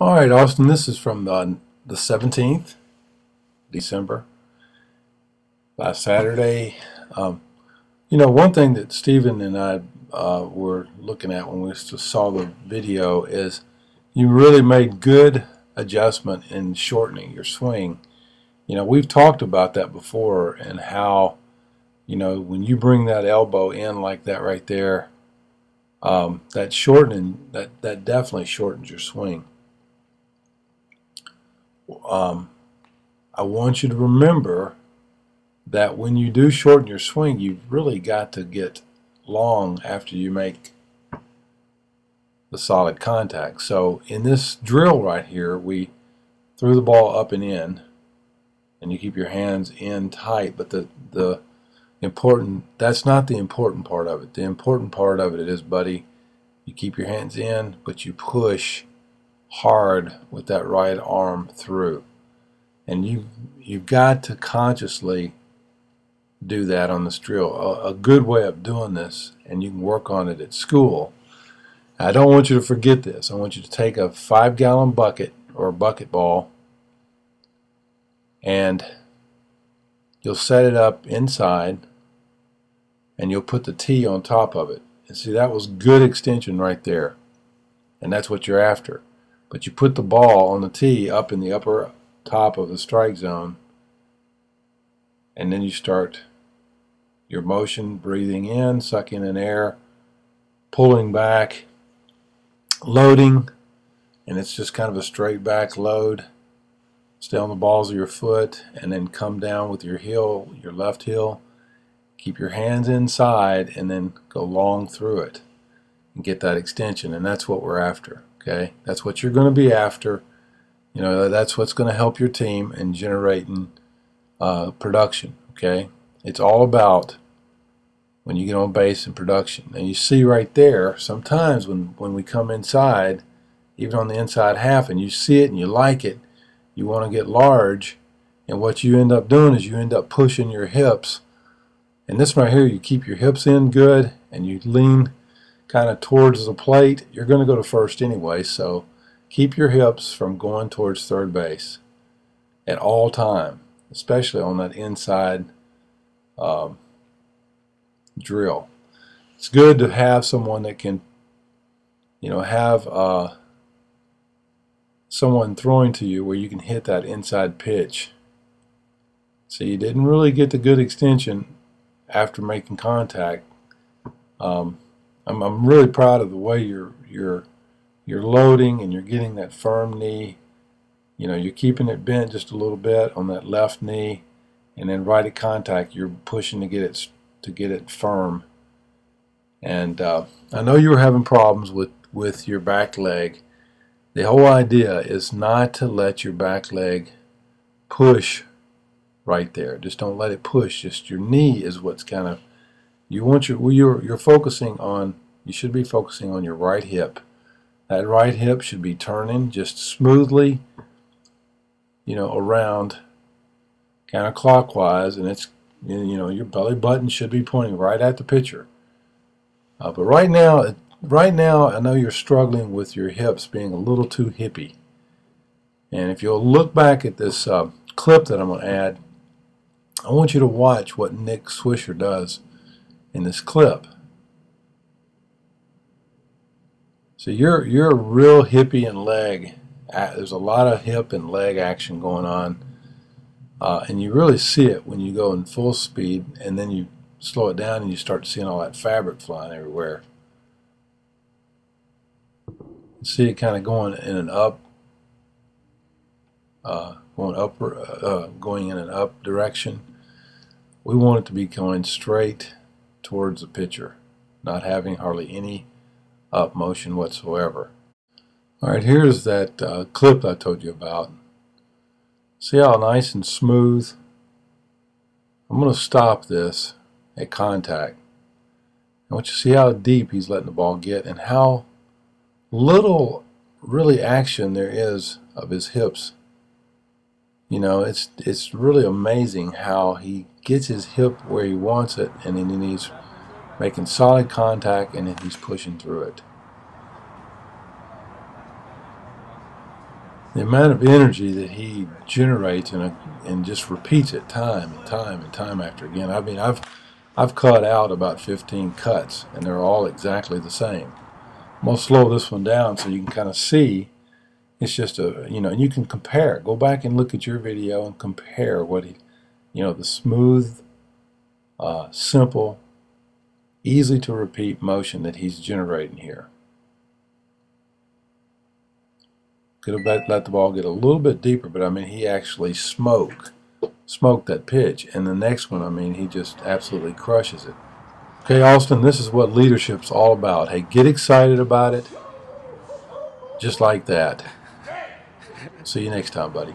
All right, Austin, this is from the 17th December, last Saturday. Um, one thing that Stephen and I were looking at when we just saw the video is you really made good adjustment in shortening your swing. We've talked about that before and how, when you bring that elbow in like that right there, that definitely shortens your swing. I want you to remember that when you do shorten your swing, you've really got to get long after you make the solid contact. So in this drill right here, we threw the ball up and in, and you keep your hands in tight, but that's not the important part of it. The important part of it is, buddy, you keep your hands in, but you push hard with that right arm through. And you've got to consciously do that on this drill. A good way of doing this, and you can work on it at school. I don't want you to forget this. I want you to take a 5-gallon bucket or a bucket ball, and you'll set it up inside, and you'll put the tee on top of it. And see, that was good extension right there, and that's what you're after. But you put the ball on the tee up in the upper top of the strike zone, and then you start your motion, breathing in, sucking in air, pulling back, loading, and it's just kind of a straight back load. Stay on the balls of your foot, and then come down with your heel, your left heel. Keep your hands inside, and then go long through it and get that extension, and that's what we're after. Okay, that's what you're going to be after. That's what's going to help your team in generating production. Okay, it's all about when you get on base and production. And you see right there, sometimes when we come inside, even on the inside half, and you see it and you like it, you want to get large, and what you end up doing is you end up pushing your hips. And this right here, you keep your hips in good, and you lean kind of towards the plate. You're going to go to first anyway, so keep your hips from going towards third base at all time, especially on that inside drill. It's good to have someone that can, have someone throwing to you where you can hit that inside pitch. So you didn't really get the good extension after making contact. I'm really proud of the way you're loading and you're getting that firm knee. You're keeping it bent just a little bit on that left knee, and then right at contact you're pushing to get it firm. And I know you were having problems with your back leg. The whole idea is not to let your back leg push right there. Just don't let it push. Just your knee is what's kind of, you're focusing on, you should be focusing on your right hip. That right hip should be turning just smoothly, around counterclockwise, and it's, your belly button should be pointing right at the pitcher. But right now, I know you're struggling with your hips being a little too hippy. And if you'll look back at this clip that I'm going to add, I want you to watch what Nick Swisher does in this clip. So you're real hippie and leg. There's a lot of hip and leg action going on, and you really see it when you go in full speed, and then you slow it down and you start seeing all that fabric flying everywhere. You see it kind of going in an up, going in an up direction. We want it to be going straight towards the pitcher, not having hardly any up motion whatsoever. All right, here's that clip I told you about. See how nice and smooth? I'm going to stop this at contact. I want you to see how deep he's letting the ball get and how little really action there is of his hips. It's really amazing how he gets his hip where he wants it, and then he's making solid contact, and then he's pushing through it. the amount of energy that he generates and just repeats it time and time and time after again. I mean, I've cut out about 15 cuts, and they're all exactly the same. I'm going to slow this one down so you can kind of see. It's just and you can compare. Go back and look at your video and compare what he, the smooth, simple, easy to repeat motion that he's generating here. Could have let the ball get a little bit deeper, but I mean, he actually smoked that pitch. And the next one, I mean, he just absolutely crushes it. Okay, Austin, this is what leadership's all about. Hey, get excited about it, just like that. See you next time, buddy.